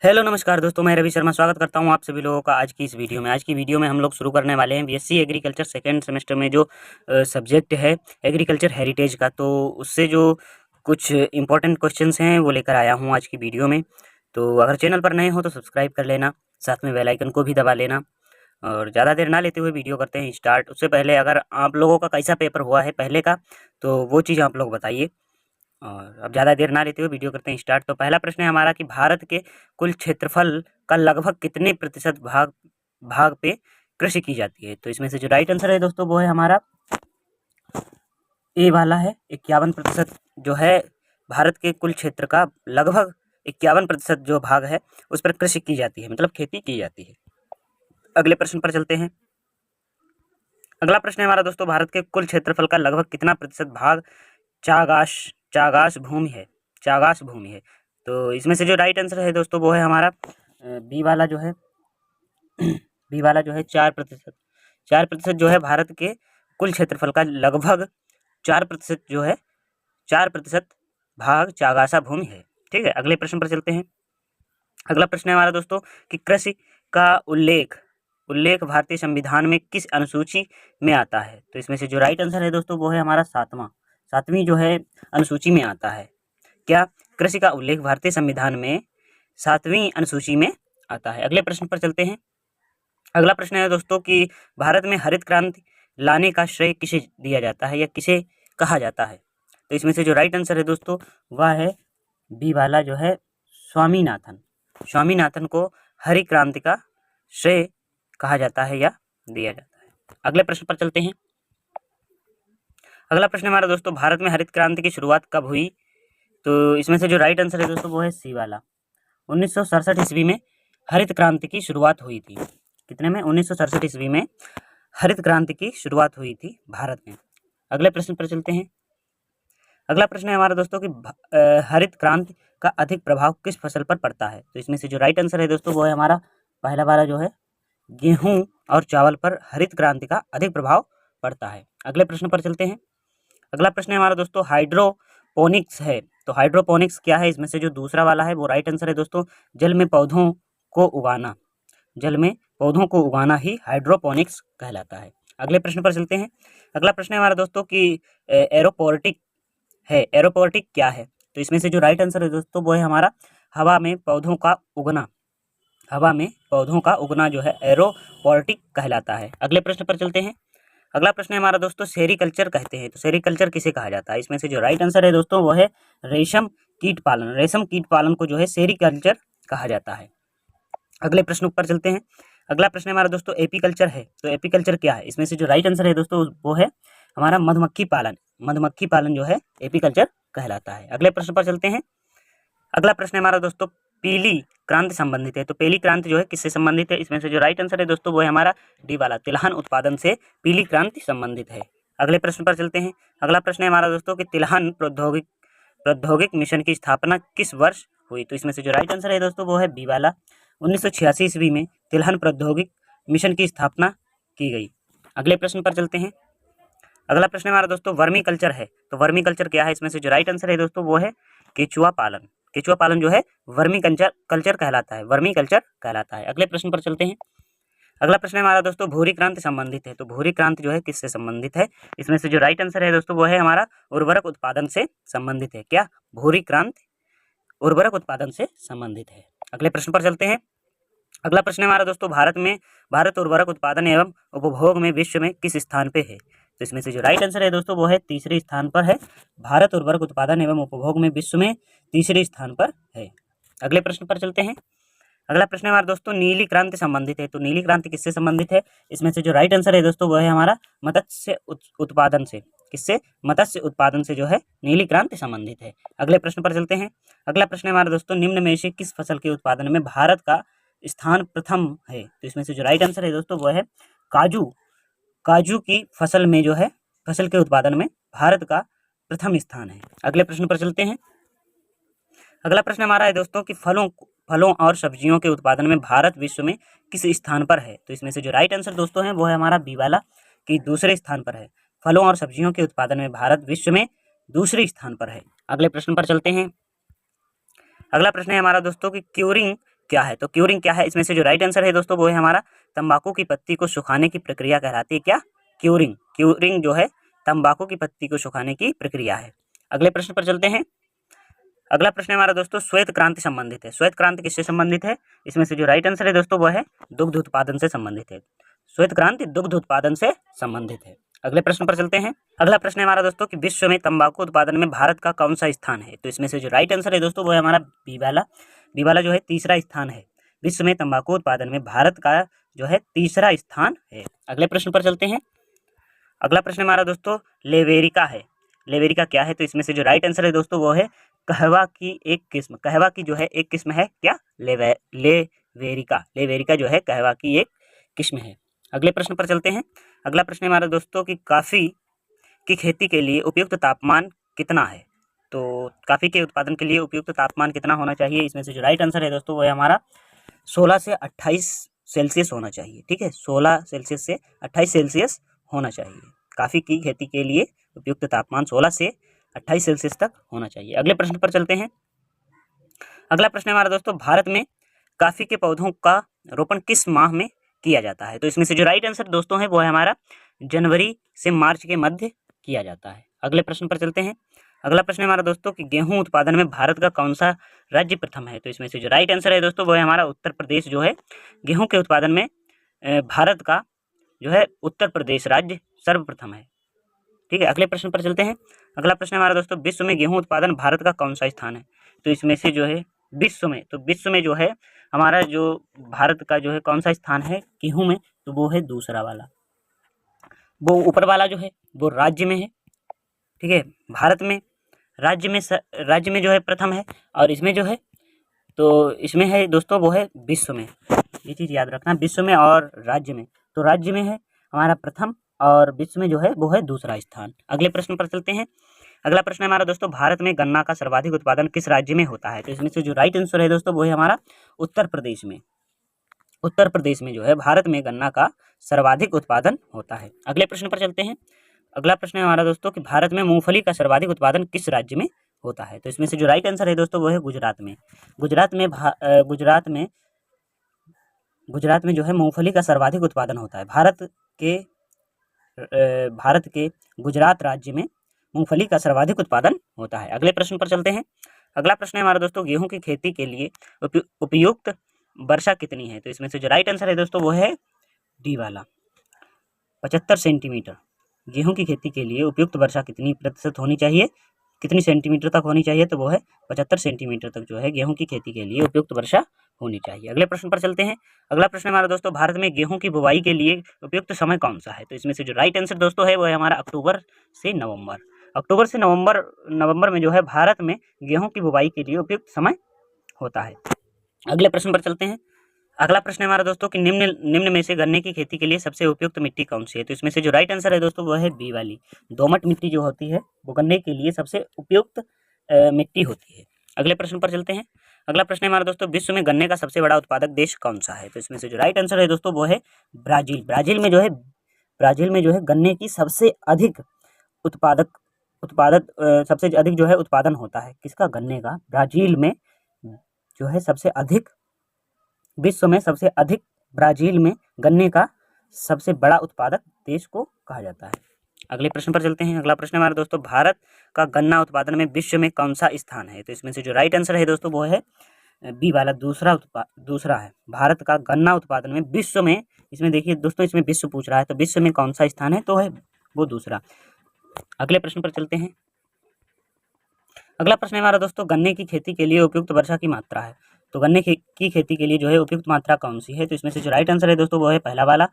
Hello नमस्कार दोस्तों, मैं रवि शर्मा स्वागत करता हूं आप सभी लोगों का आज की इस वीडियो में। आज की वीडियो में हम लोग शुरू करने वाले हैं बीएससी एग्रीकल्चर सेकेंड सेमेस्टर में जो सब्जेक्ट है एग्रीकल्चर हेरिटेज का। तो उससे जो कुछ इंपॉर्टेंट क्वेश्चंस हैं वो लेकर आया हूं आज की वीडियो में। तो अगर चैनल पर नए हो तो सब्सक्राइब कर लेना, साथ में बेल आइकन को भी दबा लेना। और ज़्यादा देर ना लेते हुए वीडियो करते हैं स्टार्ट। उससे पहले अगर आप लोगों का कैसा पेपर हुआ है पहले का, तो वो चीज़ आप लोग बताइए। और अब ज़्यादा देर ना लेते हुए वीडियो करते हैं स्टार्ट। तो पहला प्रश्न है हमारा कि भारत के कुल क्षेत्रफल का लगभग कितने प्रतिशत भाग भाग पे कृषि की जाती है। तो इसमें से जो राइट आंसर है दोस्तों वो है हमारा ए वाला है। 51% जो है भारत के कुल क्षेत्र का लगभग 51% जो भाग है उस पर कृषि की जाती है, मतलब खेती की जाती है। अगले प्रश्न पर चलते हैं। अगला प्रश्न है हमारा दोस्तों, भारत के कुल क्षेत्रफल का लगभग कितना प्रतिशत भाग चागाश चागास भूमि है, चागास भूमि है। तो इसमें से जो राइट आंसर है दोस्तों वो है हमारा बी वाला जो है बी वाला जो है 4%। 4% जो है भारत के कुल क्षेत्रफल का लगभग 4% जो है 4% भाग चागासा भूमि है। ठीक है, अगले प्रश्न पर चलते हैं। अगला प्रश्न है हमारा दोस्तों कि कृषि का उल्लेख उल्लेख भारतीय संविधान में किस अनुसूची में आता है। तो इसमें से जो राइट आंसर है दोस्तों वो है हमारा सातवीं जो है अनुसूची में आता है। क्या कृषि का उल्लेख भारतीय संविधान में 7वीं अनुसूची में आता है। अगले प्रश्न पर चलते हैं। अगला प्रश्न है दोस्तों कि भारत में हरित क्रांति लाने का श्रेय किसे दिया जाता है या किसे कहा जाता है। तो इसमें से जो राइट आंसर है दोस्तों वह है बी वाला जो है स्वामीनाथन। स्वामीनाथन को हरित क्रांति का श्रेय कहा जाता है या दिया जाता है। अगले प्रश्न पर चलते हैं। अगला प्रश्न हमारा दोस्तों, भारत में हरित क्रांति की शुरुआत कब हुई। तो इसमें से जो राइट आंसर है दोस्तों वो है सी वाला। 1967 ईस्वी में हरित क्रांति की शुरुआत हुई थी। कितने में? 1967 ईस्वी में हरित क्रांति की शुरुआत हुई थी भारत में। अगले प्रश्न पर चलते हैं। अगला प्रश्न है हमारा दोस्तों कि हरित क्रांति का अधिक प्रभाव किस फसल पर पड़ता है। तो इसमें से जो राइट आंसर है दोस्तों वो है हमारा पहला वाला जो है गेहूं और चावल पर हरित क्रांति का अधिक प्रभाव पड़ता है। अगले प्रश्न पर चलते हैं। अगला प्रश्न है हमारा दोस्तों हाइड्रोपोनिक्स है। तो हाइड्रोपोनिक्स क्या है? इसमें से जो दूसरा वाला है वो राइट आंसर है दोस्तों जल में पौधों को उगाना। जल में पौधों को उगाना ही हाइड्रोपोनिक्स कहलाता है। अगले प्रश्न पर चलते हैं। अगला प्रश्न है हमारा दोस्तों कि एरोपोनिक है। एरोपोनिक क्या है? तो इसमें से जो राइट आंसर है दोस्तों वो है हमारा हवा में पौधों का उगना। हवा में पौधों का उगना जो है एरोपोनिक कहलाता है। अगले प्रश्न पर चलते हैं। अगला प्रश्न है हमारा दोस्तों सेरीकल्चर कहते हैं। तो सेरीकल्चर किसे कहा जाता है? इसमें से जो राइट आंसर है दोस्तों वो है रेशम कीट पालन। रेशम कीट पालन को जो है सेरीकल्चर कहा जाता है। अगले प्रश्न पर चलते हैं। अगला प्रश्न हमारा दोस्तों एपीकल्चर है। तो एपीकल्चर क्या है? इसमें से जो राइट आंसर है दोस्तों वो है हमारा मधुमक्खी पालन। मधुमक्खी पालन जो है एपीकल्चर कहलाता है। अगले प्रश्न पर चलते हैं। अगला प्रश्न हमारा दोस्तों पीली क्रांति संबंधित है। तो पीली क्रांति जो है किससे संबंधित है? इसमें से जो राइट आंसर है दोस्तों वो है हमारा डी वाला तिलहन उत्पादन से पीली क्रांति संबंधित है। अगले प्रश्न पर चलते हैं। अगला प्रश्न है हमारा दोस्तों कि तिलहन प्रौद्योगिक मिशन की स्थापना किस वर्ष हुई। तो इसमें से जो राइट आंसर है दोस्तों वो है बी वाला 1986 ईस्वी में तिलहन प्रौद्योगिक मिशन की स्थापना की गई। अगले प्रश्न पर चलते हैं। अगला प्रश्न हमारा दोस्तों वर्मी कल्चर है। तो वर्मी कल्चर क्या है? इसमें से जो राइट आंसर है दोस्तों वो है केचुआ पालन। केचुआ पालन जो है वर्मी कल्चर कहलाता है, वर्मी कल्चर कहलाता है। अगले प्रश्न पर चलते हैं। अगला प्रश्न हमारा दोस्तों भूरी क्रांति संबंधित है। तो भूरी क्रांति जो है किससे संबंधित है? इसमें से जो राइट आंसर है दोस्तों वो है हमारा उर्वरक उत्पादन से संबंधित है। क्या भूरी क्रांति उर्वरक उत्पादन से संबंधित है? अगले प्रश्न पर चलते हैं। अगला प्रश्न हमारा दोस्तों भारत उर्वरक उत्पादन एवं उपभोग में विश्व में किस स्थान पे है। तो इसमें से जो राइट आंसर है दोस्तों वो है तीसरे स्थान पर है। भारत उर्वरक उत्पादन एवं उपभोग में विश्व में तीसरे स्थान पर है। अगले प्रश्न पर चलते हैं। अगला प्रश्न हमारा दोस्तों नीली क्रांति संबंधित है। तो नीली क्रांति किससे संबंधित है? इसमें से जो राइट आंसर है दोस्तों वो है हमारा मत्स्य उत्पादन से। किससे? मत्स्य उत्पादन से जो है नीली क्रांति संबंधित है। अगले प्रश्न पर चलते हैं। अगला प्रश्न हमारा दोस्तों निम्न में से किस फसल के उत्पादन में भारत का स्थान प्रथम है। तो इसमें से जो राइट आंसर है दोस्तों वो है काजू। काजू की फसल में जो है फसल के उत्पादन में भारत का प्रथम स्थान है। अगले प्रश्न पर चलते हैं। अगला प्रश्न हमारा है दोस्तों कि फलों और सब्जियों के उत्पादन में भारत विश्व में किस स्थान पर है। तो इसमें से जो राइट आंसर दोस्तों है वो है हमारा बी वाला कि दूसरे स्थान पर है। फलों और सब्जियों के उत्पादन में भारत विश्व में दूसरे स्थान पर है। अगले प्रश्न पर चलते हैं। अगला प्रश्न है हमारा दोस्तों कि क्यूरिंग क्या है? तो क्यूरिंग क्या है? इसमें से जो राइट आंसर है दोस्तों वो है हमारा तंबाकू की पत्ती को सुखाने की प्रक्रिया कहलाती है क्या? क्यूरिंग। क्यूरिंग जो है तंबाकू की पत्ती को सुखाने की प्रक्रिया है। अगले प्रश्न पर चलते हैं। अगला प्रश्न हमारा दोस्तों श्वेत क्रांति संबंधित है। श्वेत क्रांति किससे संबंधित है? इसमें से जो राइट आंसर है दोस्तों वो है दुग्ध उत्पादन से संबंधित है। श्वेत क्रांति दुग्ध उत्पादन से संबंधित है। अगले प्रश्न पर चलते हैं। अगला प्रश्न है हमारा दोस्तों कि विश्व में तंबाकू उत्पादन में भारत का कौन सा स्थान है? तो इसमें से जो राइट आंसर है दोस्तों वो है हमारा बी वाला। बी वाला जो है तीसरा स्थान है। विश्व में तंबाकू उत्पादन में भारत का जो है तीसरा स्थान है। अगले प्रश्न पर चलते हैं। अगला प्रश्न हमारा दोस्तों लेवेरिका है। लेवेरिका क्या है? तो इसमें से जो राइट आंसर है दोस्तों वो है कहवा की एक किस्म। कहवा की जो है एक किस्म है क्या? लेवेरिका। लेवेरिका जो है कहवा की एक किस्म है। अगले प्रश्न पर चलते हैं। अगला प्रश्न है हमारा दोस्तों कि काफ़ी की खेती के लिए उपयुक्त तापमान कितना है? तो काफ़ी के उत्पादन के लिए उपयुक्त तापमान कितना होना चाहिए? इसमें से जो राइट आंसर है दोस्तों वो है हमारा 16 से 28 सेल्सियस होना चाहिए। ठीक है, 16 सेल्सियस से 28 सेल्सियस होना चाहिए। काफ़ी की खेती के लिए उपयुक्त तापमान 16 से 28 सेल्सियस तक होना चाहिए। अगले प्रश्न पर चलते हैं। अगला प्रश्न है हमारा दोस्तों भारत में काफ़ी के पौधों का रोपण किस माह में किया जाता है? तो इसमें से जो राइट आंसर दोस्तों है वो है हमारा जनवरी से मार्च के मध्य किया जाता है। अगले प्रश्न पर चलते हैं। अगला प्रश्न है हमारा दोस्तों कि गेहूं उत्पादन में भारत का कौन सा राज्य प्रथम है? तो इसमें से जो राइट आंसर है दोस्तों वो है हमारा उत्तर प्रदेश जो है गेहूं के उत्पादन में भारत का जो है उत्तर प्रदेश राज्य सर्वप्रथम है। ठीक है, अगले प्रश्न पर चलते हैं। अगला प्रश्न है हमारा दोस्तों विश्व में गेहूं उत्पादन भारत का कौन सा स्थान है? तो इसमें से जो है विश्व में जो है हमारा जो भारत का जो है कौन सा स्थान है गेहूं में? तो वो है दूसरा वाला। वो ऊपर वाला जो है वो राज्य में है। ठीक है, भारत में राज्य में जो है प्रथम है, और इसमें जो है तो इसमें है दोस्तों वो है विश्व में। ये चीज़ याद रखना, विश्व में और राज्य में। तो राज्य में है हमारा प्रथम और विश्व में जो है वो है दूसरा स्थान। अगले प्रश्न पर चलते हैं। अगला प्रश्न है हमारा दोस्तों भारत में गन्ना का सर्वाधिक उत्पादन किस राज्य में होता है? तो इसमें से जो राइट आंसर है दोस्तों वो है हमारा उत्तर प्रदेश में। उत्तर प्रदेश में जो है भारत में गन्ना का सर्वाधिक उत्पादन होता है। अगले प्रश्न पर चलते हैं। अगला प्रश्न है हमारा दोस्तों कि भारत में मूंगफली का सर्वाधिक उत्पादन किस राज्य में होता है? तो इसमें से जो राइट आंसर है दोस्तों वो है गुजरात में। गुजरात में जो है मूंगफली का सर्वाधिक उत्पादन होता है। भारत के गुजरात राज्य में मूंगफली का सर्वाधिक उत्पादन होता है। अगले प्रश्न पर चलते हैं। अगला प्रश्न है हमारा दोस्तों गेहूं की खेती के लिए उपयुक्त वर्षा कितनी है? तो इसमें से जो राइट आंसर है दोस्तों वो है डी वाला 75 सेंटीमीटर। गेहूं की खेती के लिए उपयुक्त वर्षा कितनी प्रतिशत होनी चाहिए, कितनी सेंटीमीटर तक होनी चाहिए? तो वो है 75 सेंटीमीटर तक जो है गेहूं की खेती के लिए उपयुक्त वर्षा होनी चाहिए। अगले प्रश्न पर चलते हैं। अगला प्रश्न हमारा दोस्तों भारत में गेहूं की बुवाई के लिए उपयुक्त समय कौन सा है? तो इसमें से जो राइट आंसर दोस्तों है वो है हमारा अक्टूबर से नवंबर। अक्टूबर से नवंबर में जो है भारत में गेहूं की बुवाई के लिए उपयुक्त समय होता है। अगले प्रश्न पर चलते हैं। अगला प्रश्न है हमारा दोस्तों कि निम्न में से गन्ने की खेती के लिए सबसे उपयुक्त मिट्टी कौन सी है? तो इसमें से जो राइट आंसर है दोस्तों वो है बी वाली दोमट मिट्टी जो होती है वो गन्ने के लिए सबसे उपयुक्त मिट्टी होती है। अगले प्रश्न पर चलते हैं। अगला प्रश्न है हमारा दोस्तों विश्व में गन्ने का सबसे बड़ा उत्पादक देश कौन सा है? तो इसमें से जो राइट आंसर है दोस्तों वो है ब्राजील। ब्राजील में जो है गन्ने की सबसे अधिक सबसे अधिक जो है उत्पादन होता है। किसका? गन्ने का। ब्राजील में जो है सबसे अधिक, विश्व में सबसे अधिक ब्राजील में गन्ने का सबसे बड़ा उत्पादक देश को कहा जाता है। अगले प्रश्न पर चलते हैं। अगला प्रश्न हमारे दोस्तों भारत का गन्ना उत्पादन में विश्व में कौन सा स्थान है? तो इसमें से जो राइट आंसर है दोस्तों वो है बी वाला दूसरा है। भारत का गन्ना उत्पादन में विश्व में, इसमें देखिए दोस्तों इसमें विश्व पूछ रहा है तो विश्व में कौन सा स्थान है? तो है वो दूसरा। अगले प्रश्न पर चलते हैं। अगला प्रश्न है हमारा दोस्तों गन्ने की खेती के लिए उपयुक्त वर्षा की मात्रा है। तो गन्ने की खेती के लिए जो है उपयुक्त मात्रा कौन सी है? तो इसमें से जो राइट आंसर है दोस्तों वो है पहला वाला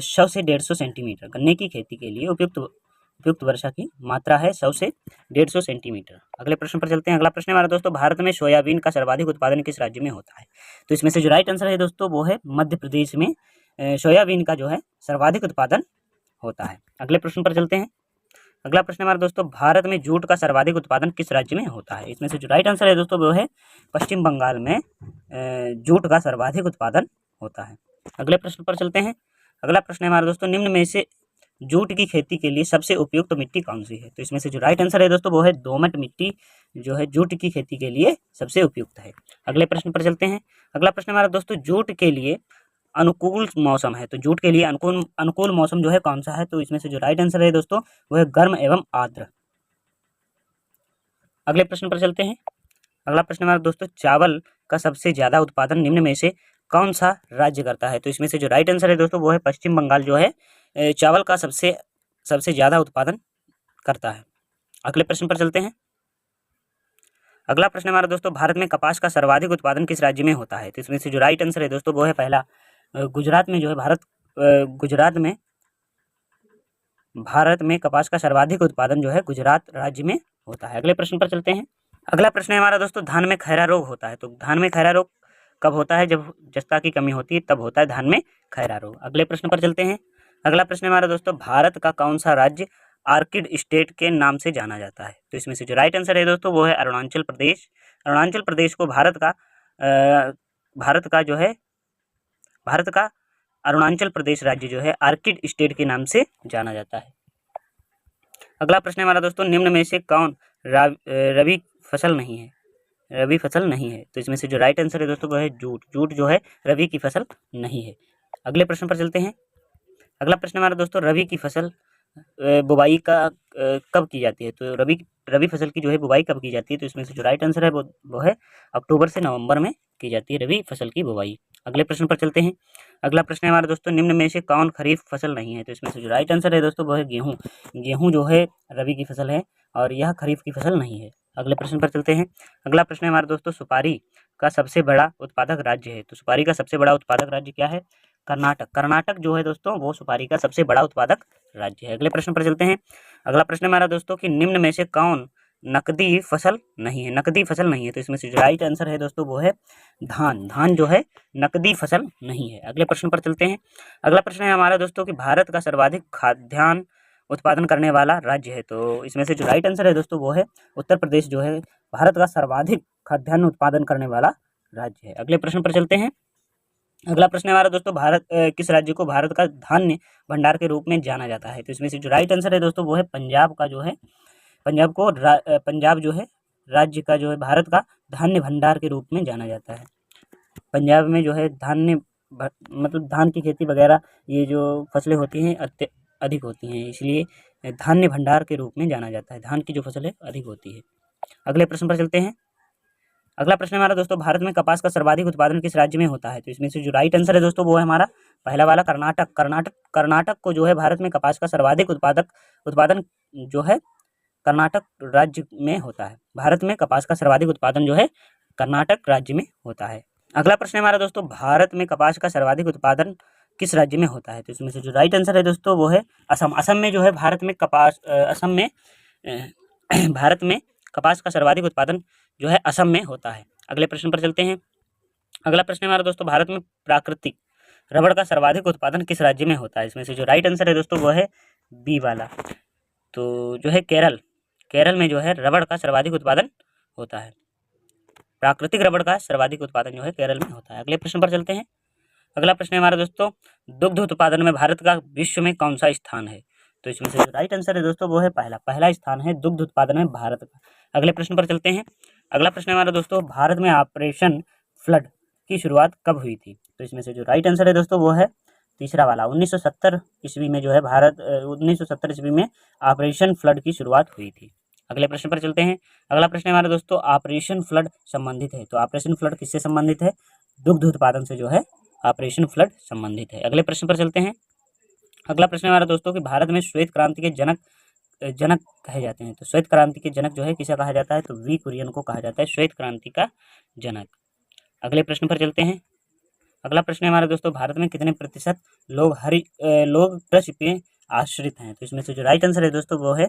100 से 150 सेंटीमीटर। गन्ने की खेती के लिए उपयुक्त वर्षा की मात्रा है 100 से 150 सेंटीमीटर। अगले प्रश्न पर चलते हैं। अगला प्रश्न हमारा दोस्तों भारत में सोयाबीन का सर्वाधिक उत्पादन किस राज्य में होता है? तो इसमें से जो राइट आंसर है दोस्तों वो है मध्य प्रदेश में सोयाबीन का जो है सर्वाधिक उत्पादन होता है। अगले प्रश्न पर चलते हैं। अगला प्रश्न हमारा दोस्तों भारत में जूट का सर्वाधिक उत्पादन किस राज्य में होता है? इसमें से जो राइट आंसर है दोस्तों वो है पश्चिम बंगाल में जूट का सर्वाधिक उत्पादन होता है। अगले प्रश्न पर चलते हैं। अगला प्रश्न है हमारा दोस्तों निम्न में से जूट की खेती के लिए सबसे उपयुक्त मिट्टी कौन सी है? तो इसमें से जो राइट आंसर है दोस्तों वो है दोमट मिट्टी, जो है जूट की खेती के लिए सबसे उपयुक्त है। अगले प्रश्न पर चलते हैं। अगला प्रश्न हमारा दोस्तों जूट के लिए अनुकूल मौसम है, तो जूट के लिए अनुकूल अनुकूल मौसम जो है कौन सा है? तो इसमें से जो राइट आंसर है दोस्तों वो है गर्म एवं आर्द्र। अगले प्रश्न पर चलते हैं। अगला प्रश्न हमारा दोस्तों चावल का सबसे ज्यादा उत्पादन निम्न में से कौन सा राज्य करता है? तो इसमें से जो राइट आंसर है दोस्तों वो है पश्चिम बंगाल, जो है चावल का सबसे ज्यादा उत्पादन करता है। अगले प्रश्न पर चलते हैं। अगला प्रश्न हमारा दोस्तों भारत में कपास का सर्वाधिक उत्पादन किस राज्य में होता है? तो इसमें से जो राइट आंसर है दोस्तों वो है पहला गुजरात में, जो है भारत में कपास का सर्वाधिक उत्पादन जो है गुजरात राज्य में होता है। अगले प्रश्न पर चलते हैं। अगला प्रश्न है हमारा दोस्तों धान में खैरा रोग होता है, तो धान में खैरा रोग कब होता है? जब जस्ता की कमी होती है तब होता है धान में खैरा रोग। अगले प्रश्न पर चलते हैं। अगला प्रश्न है हमारा दोस्तों भारत का कौन सा राज्य आर्किड स्टेट के नाम से जाना जाता है? तो इसमें से जो राइट आंसर है दोस्तों वो है अरुणाचल प्रदेश। अरुणाचल प्रदेश को भारत का अरुणाचल प्रदेश राज्य जो है आर्किड स्टेट के नाम से जाना जाता है। अगला प्रश्न है हमारा दोस्तों निम्न में से कौन रबी फसल नहीं है? रबी फसल नहीं है, तो इसमें से जो राइट आंसर है दोस्तों वो है जूट। जूट जो है रबी की फसल नहीं है। अगले प्रश्न पर चलते हैं। अगला प्रश्न हमारा दोस्तों रबी की फसल बुवाई कब की जाती है? तो रबी फसल की जो है बुवाई कब की जाती है? तो इसमें से जो राइट आंसर है वो है अक्टूबर से नवंबर में की जाती है रबी फसल की बुवाई। अगले प्रश्न पर चलते हैं। अगला प्रश्न है हमारा दोस्तों निम्न में से कौन खरीफ फसल नहीं है? तो इसमें से जो राइट आंसर है दोस्तों वो है गेहूँ। गेहूँ जो है रबी की फसल है और यह खरीफ की फसल नहीं है। अगले प्रश्न पर चलते हैं। अगला प्रश्न है हमारा दोस्तों सुपारी का सबसे बड़ा उत्पादक राज्य है, तो सुपारी का सबसे बड़ा उत्पादक राज्य क्या है? कर्नाटक। कर्नाटक जो है दोस्तों वो सुपारी का सबसे बड़ा उत्पादक राज्य है। अगले प्रश्न पर चलते हैं। अगला प्रश्न है हमारा दोस्तों कि निम्न में से कौन नकदी फसल नहीं है? नकदी फसल नहीं है, तो इसमें से जो राइट आंसर है दोस्तों वो है धान। धान जो है नकदी फसल नहीं है। अगले प्रश्न पर चलते हैं। अगला प्रश्न है हमारा दोस्तों कि भारत का सर्वाधिक खाद्यान्न उत्पादन करने वाला राज्य है, तो इसमें से जो राइट आंसर है दोस्तों वो है उत्तर प्रदेश, जो है भारत का सर्वाधिक खाद्यान्न उत्पादन करने वाला राज्य है। अगले प्रश्न पर चलते हैं। अगला प्रश्न है हमारा दोस्तों किस राज्य को भारत का धान्य भंडार के रूप में जाना जाता है? तो इसमें से जो राइट आंसर है दोस्तों वो है पंजाब का, जो है पंजाब जो है राज्य का जो है भारत का धान्य भंडार के रूप में जाना जाता है। पंजाब में जो है मतलब धान की खेती वगैरह ये जो फसलें होती हैं अधिक होती हैं, इसलिए धान्य भंडार के रूप में जाना जाता है। धान की जो फसल है अधिक होती है। अगले प्रश्न पर चलते हैं। अगला प्रश्न हमारा दोस्तों भारत में कपास का सर्वाधिक उत्पादन किस राज्य में होता है? तो इसमें से जो राइट आंसर है दोस्तों वो है हमारा पहला वाला कर्नाटक को जो है भारत में कपास का सर्वाधिक उत्पादन जो है कर्नाटक राज्य में होता है। भारत में कपास का सर्वाधिक उत्पादन जो है कर्नाटक राज्य में होता है। अगला प्रश्न है हमारा दोस्तों भारत में कपास का सर्वाधिक उत्पादन किस राज्य में होता है? तो इसमें से जो राइट आंसर है दोस्तों वो है असम। असम में जो है भारत में कपास का सर्वाधिक उत्पादन जो है असम में होता है। अगले प्रश्न पर चलते हैं। अगला प्रश्न है हमारा दोस्तों भारत में प्राकृतिक रबड़ का सर्वाधिक उत्पादन किस राज्य में होता है? इसमें से जो राइट आंसर है दोस्तों वो है बी वाला, तो जो है केरल में जो है रबड़ का सर्वाधिक उत्पादन होता है। प्राकृतिक रबड़ का सर्वाधिक उत्पादन जो है केरल में होता है। अगले प्रश्न पर चलते हैं। अगला प्रश्न है हमारा दोस्तों दुग्ध उत्पादन में भारत का विश्व में कौन सा स्थान है? तो इसमें से जो राइट आंसर है दोस्तों वो है पहला स्थान है दुग्ध उत्पादन में भारत का। अगले प्रश्न पर चलते हैं। अगला प्रश्न है हमारा दोस्तों भारत में ऑपरेशन फ्लड की शुरुआत कब हुई थी? तो इसमें से जो राइट आंसर है दोस्तों वो है तीसरा वाला 1970 ईस्वी में जो है 1970 ईस्वी में ऑपरेशन फ्लड की शुरुआत हुई थी। अगले प्रश्न पर चलते हैं। अगला प्रश्न है हमारा दोस्तों ऑपरेशन फ्लड संबंधित है, तो ऑपरेशन फ्लड किससे संबंधित है? दुग्ध उत्पादन से जो है ऑपरेशन फ्लड संबंधित है। अगले प्रश्न पर चलते हैं। अगला प्रश्न है हमारा दोस्तों कि भारत में श्वेत क्रांति के जनक कहे जाते हैं, तो श्वेत क्रांति के जनक जो है किसे कहा जाता है? तो वी कुरियन को कहा जाता है श्वेत क्रांति का जनक। अगले प्रश्न पर चलते हैं। अगला प्रश्न है हमारे दोस्तों भारत में कितने प्रतिशत लोग कृषि पे आश्रित हैं? तो इसमें से जो राइट आंसर है दोस्तों वो है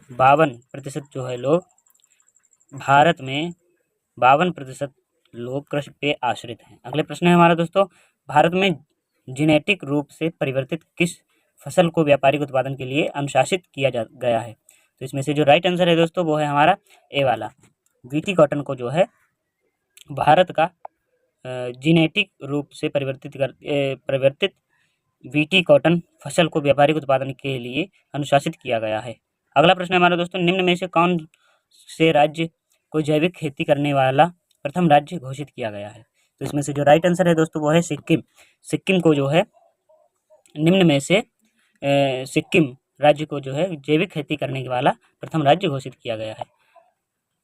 52% जो है लोग भारत में 52% लोग कृषि पे आश्रित हैं। अगले प्रश्न है हमारा दोस्तों भारत में जेनेटिक रूप से परिवर्तित किस फसल को व्यापारिक उत्पादन के लिए अनुशासित किया गया है? तो इसमें से जो राइट आंसर है दोस्तों वो है हमारा ए वाला बीटी कॉटन को जो है भारत का जेनेटिक रूप से परिवर्तित बीटी कॉटन फसल को व्यापारिक उत्पादन के लिए अनुशासित किया गया है। अगला प्रश्न है हमारा दोस्तों, निम्न में से कौन से राज्य को जैविक खेती करने वाला प्रथम राज्य घोषित किया गया है? तो इसमें से जो राइट आंसर है दोस्तों वो है सिक्किम। सिक्किम को जो है निम्न में से सिक्किम राज्य को जो है जैविक खेती करने वाला प्रथम राज्य घोषित किया गया है।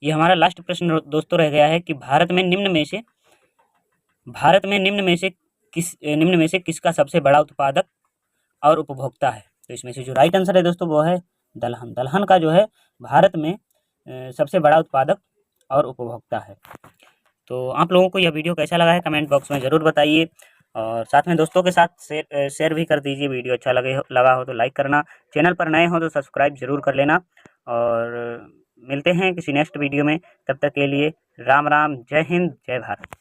ये हमारा लास्ट प्रश्न दोस्तों रह गया है कि भारत में निम्न में से किसका सबसे बड़ा उत्पादक और उपभोक्ता है? तो इसमें से जो राइट आंसर है दोस्तों वो है दलहन। दलहन का जो है भारत में सबसे बड़ा उत्पादक और उपभोक्ता है। तो आप लोगों को यह वीडियो कैसा लगा है कमेंट बॉक्स में ज़रूर बताइए, और साथ में दोस्तों के साथ शेयर भी कर दीजिए। वीडियो अच्छा लगा हो तो लाइक करना, चैनल पर नए हो तो सब्सक्राइब जरूर कर लेना। और मिलते हैं किसी नेक्स्ट वीडियो में, तब तक के लिए राम राम, जय हिंद, जय भारत।